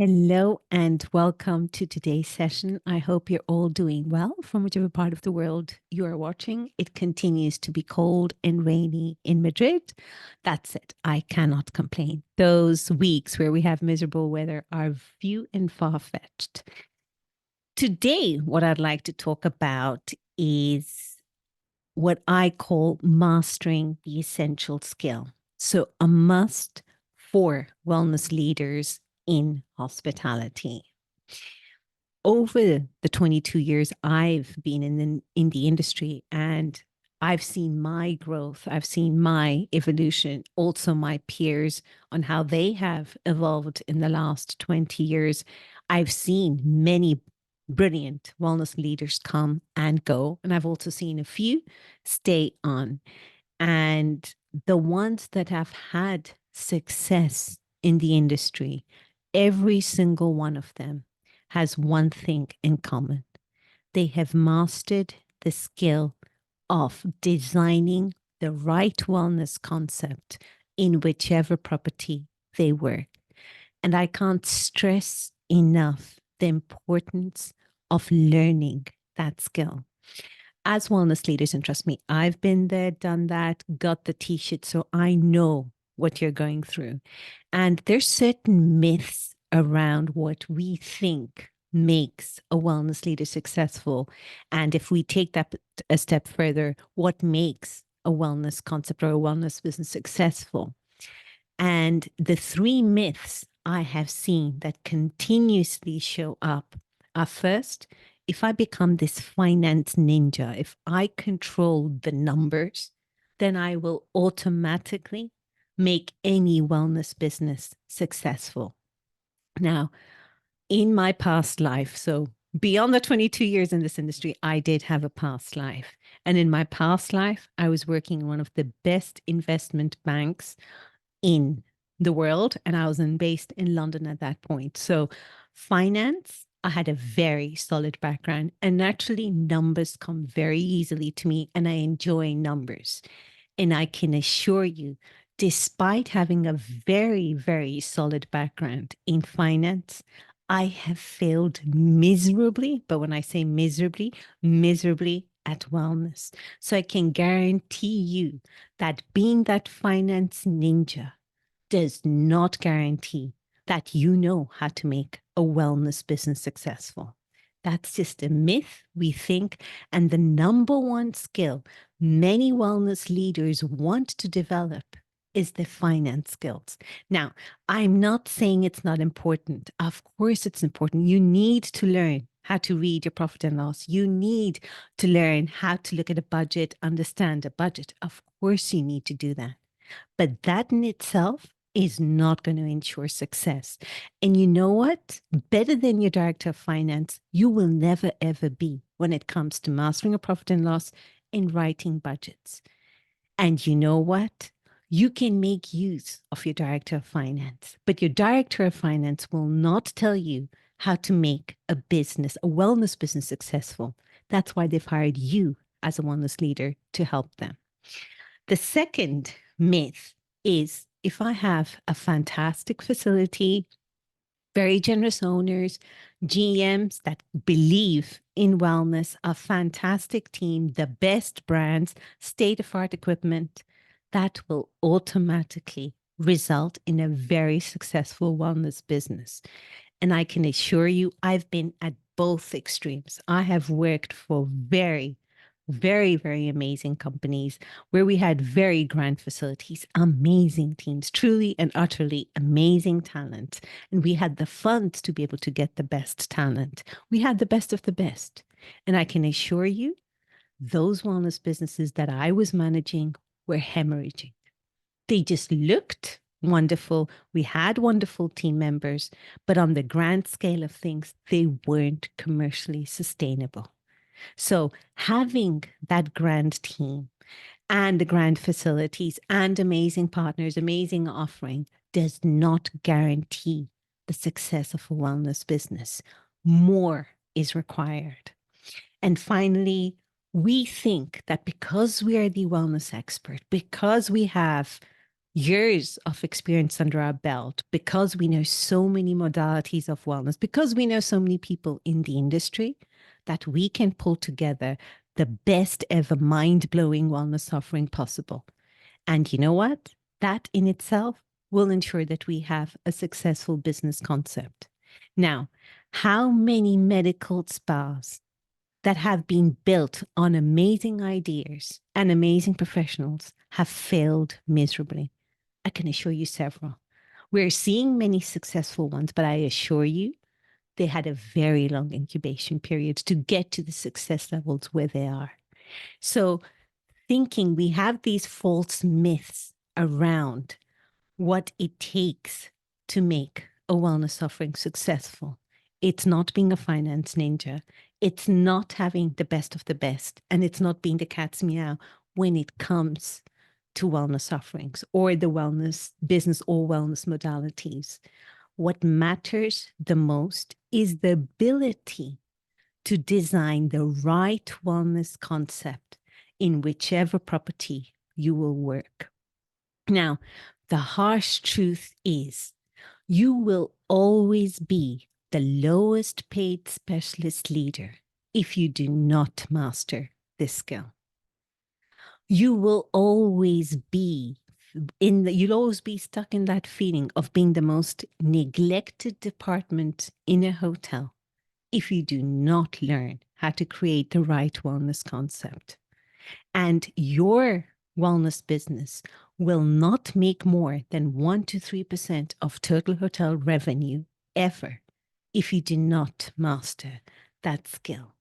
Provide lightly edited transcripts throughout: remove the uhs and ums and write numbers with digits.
Hello and welcome to today's session. I hope you're all doing well from whichever part of the world you are watching. It continues to be cold and rainy in Madrid. That's it. I cannot complain. Those weeks where we have miserable weather are few and far fetched. Today, what I'd like to talk about is what I call mastering the essential skill. So, a must for wellness leaders in hospitality. Over the 22 years I've been in the industry, and I've seen my growth, I've seen my evolution, also my peers on how they have evolved in the last 20 years. I've seen many brilliant wellness leaders come and go, and I've also seen a few stay on. And the ones that have had success in the industry, every single one of them has one thing in common. They have mastered the skill of designing the right wellness concept in whichever property they work. And I can't stress enough the importance of learning that skill. As wellness leaders, and trust me, I've been there, done that, got the t-shirt, so I know what you're going through. And there's certain myths around what we think makes a wellness leader successful. And if we take that a step further, what makes a wellness concept or a wellness business successful? And the three myths I have seen that continuously show up are: first, if I become this finance ninja, if I control the numbers, then I will automatically make any wellness business successful. Now, in my past life, so beyond the 22 years in this industry, I did have a past life. And in my past life, I was working in one of the best investment banks in the world, and I was based in London at that point. So, finance, I had a very solid background, and naturally, numbers come very easily to me, and I enjoy numbers. And I can assure you, despite having a very, very solid background in finance, I have failed miserably. But when I say miserably, miserably at wellness. So I can guarantee you that being that finance ninja does not guarantee that you know how to make a wellness business successful. That's just a myth, we think. And the number one skill many wellness leaders want to develop is the finance skills. Now, I'm not saying it's not important. Of course, it's important. You need to learn how to read your profit and loss. You need to learn how to look at a budget, understand a budget. Of course, you need to do that. But that in itself is not going to ensure success. And you know what? Better than your director of finance, you will never, ever be when it comes to mastering a profit and loss and writing budgets. And you know what? You can make use of your director of finance, but your director of finance will not tell you how to make a business, a wellness business successful. That's why they've hired you as a wellness leader to help them. The second myth is, if I have a fantastic facility, very generous owners, GMs that believe in wellness, a fantastic team, the best brands, state of art equipment, that will automatically result in a very successful wellness business. And I can assure you, I've been at both extremes. I have worked for very, very amazing companies where we had very grand facilities, amazing teams, truly and utterly amazing talent. And we had the funds to be able to get the best talent. We had the best of the best. And I can assure you, those wellness businesses that I was managing were hemorrhaging. They just looked wonderful. We had wonderful team members, but on the grand scale of things, they weren't commercially sustainable. So having that grand team and the grand facilities and amazing partners, amazing offering does not guarantee the success of a wellness business. More is required. And finally, we think that because we are the wellness expert, because we have years of experience under our belt, because we know so many modalities of wellness, because we know so many people in the industry, that we can pull together the best ever mind-blowing wellness offering possible. And you know what? That in itself will ensure that we have a successful business concept. Now, how many medical spas that have been built on amazing ideas and amazing professionals have failed miserably? I can assure you several. We're seeing many successful ones, but I assure you they had a very long incubation period to get to the success levels where they are. So, thinking we have these false myths around what it takes to make a wellness offering successful. It's not being a finance ninja. It's not having the best of the best. And it's not being the cat's meow when it comes to wellness offerings or the wellness business or wellness modalities. What matters the most is the ability to design the right wellness concept in whichever property you will work. Now, the harsh truth is you will always be the lowest paid specialist leader if you do not master this skill. You will always be you'll always be stuck in that feeling of being the most neglected department in a hotel if you do not learn how to create the right wellness concept. And your wellness business will not make more than 1 to 3% of total hotel revenue ever if you do not master that skill.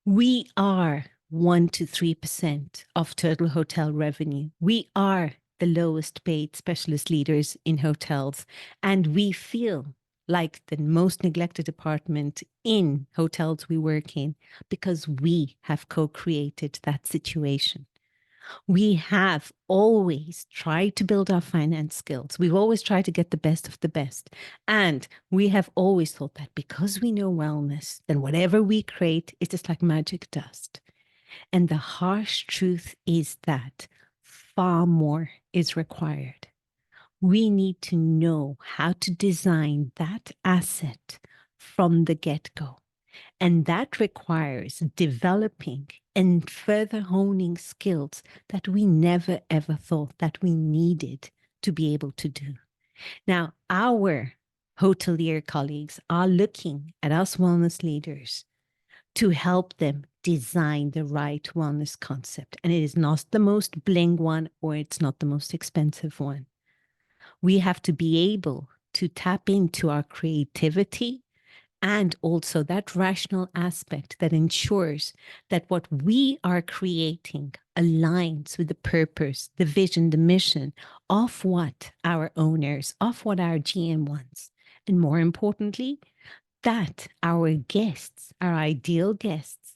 We are 1 to 3% of total hotel revenue. We are the lowest paid specialist leaders in hotels, and we feel like the most neglected department in hotels we work in because we have co-created that situation. We have always tried to build our finance skills. We've always tried to get the best of the best. And we have always thought that because we know wellness, then whatever we create is just like magic dust. And the harsh truth is that far more is required. We need to know how to design that asset from the get-go. And that requires developing and further honing skills that we never ever thought that we needed to be able to do. Now, our hotelier colleagues are looking at us wellness leaders to help them design the right wellness concept. And it is not the most bling one, or it's not the most expensive one. We have to be able to tap into our creativity and also that rational aspect that ensures that what we are creating aligns with the purpose, the vision, the mission of what our owners, of what our GM wants. And more importantly, that our guests, our ideal guests,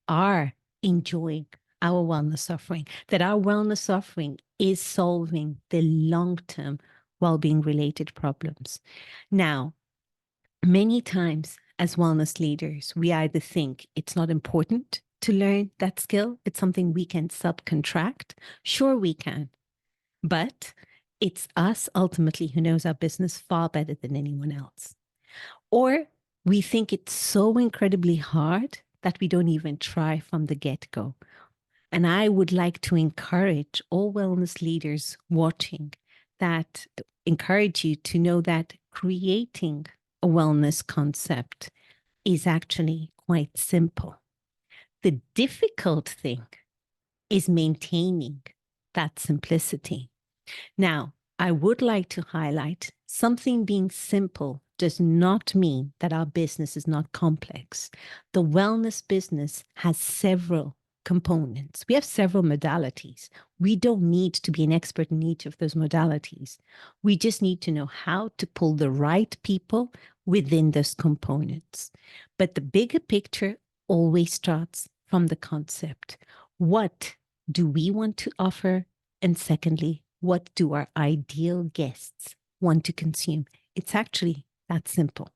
are enjoying our wellness offering, that our wellness offering is solving the long-term well-being related problems. Now, many times as wellness leaders, we either think it's not important to learn that skill, it's something we can subcontract. Sure, we can, but it's us ultimately who knows our business far better than anyone else. Or we think it's so incredibly hard that we don't even try from the get-go. And I would like to encourage all wellness leaders watching that, encourage you to know that creating a wellness concept is actually quite simple. The difficult thing is maintaining that simplicity. Now, I would like to highlight something being simple does not mean that our business is not complex. The wellness business has several components. We have several modalities. We don't need to be an expert in each of those modalities. We just need to know how to pull the right people within those components. But the bigger picture always starts from the concept. What do we want to offer? And secondly, what do our ideal guests want to consume? It's actually that simple.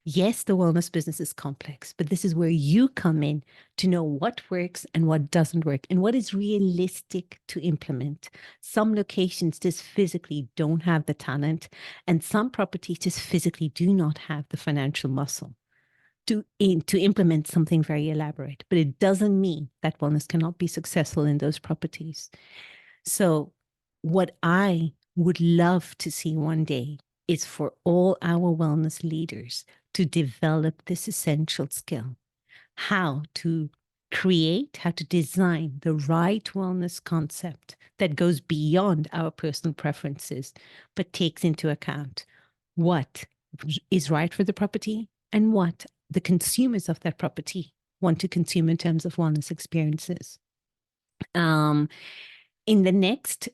Yes, the wellness business is complex, but this is where you come in to know what works and what doesn't work and what is realistic to implement. Some locations just physically don't have the talent, and some properties just physically do not have the financial muscle to implement something very elaborate. But it doesn't mean that wellness cannot be successful in those properties. So, what I would love to see one day is for all our wellness leaders to develop this essential skill: how to create, how to design the right wellness concept that goes beyond our personal preferences, but takes into account what is right for the property and what the consumers of that property want to consume in terms of wellness experiences. Um, in the next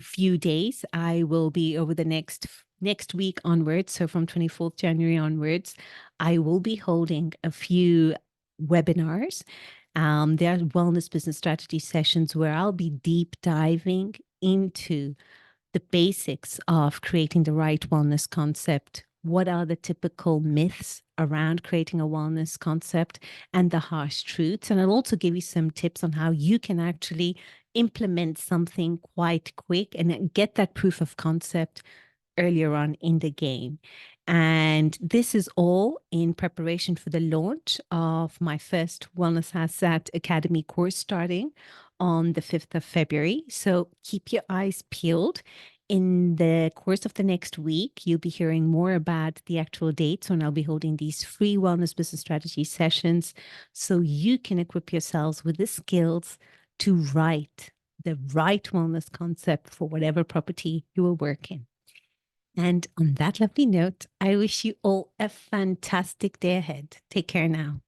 few days, I will be over the next week onwards, so from 24th January onwards, I will be holding a few webinars. They are wellness business strategy sessions where I'll be deep diving into the basics of creating the right wellness concept. What are the typical myths around creating a wellness concept and the harsh truths? And I'll also give you some tips on how you can actually implement something quite quick and get that proof of concept earlier on in the game. And this is all in preparation for the launch of my first Wellness Asset Academy course starting on the 5th of February. So keep your eyes peeled. In the course of the next week, you'll be hearing more about the actual dates when I'll be holding these free wellness business strategy sessions so you can equip yourselves with the skills to write the right wellness concept for whatever property you will work in. And on that lovely note, I wish you all a fantastic day ahead. Take care now.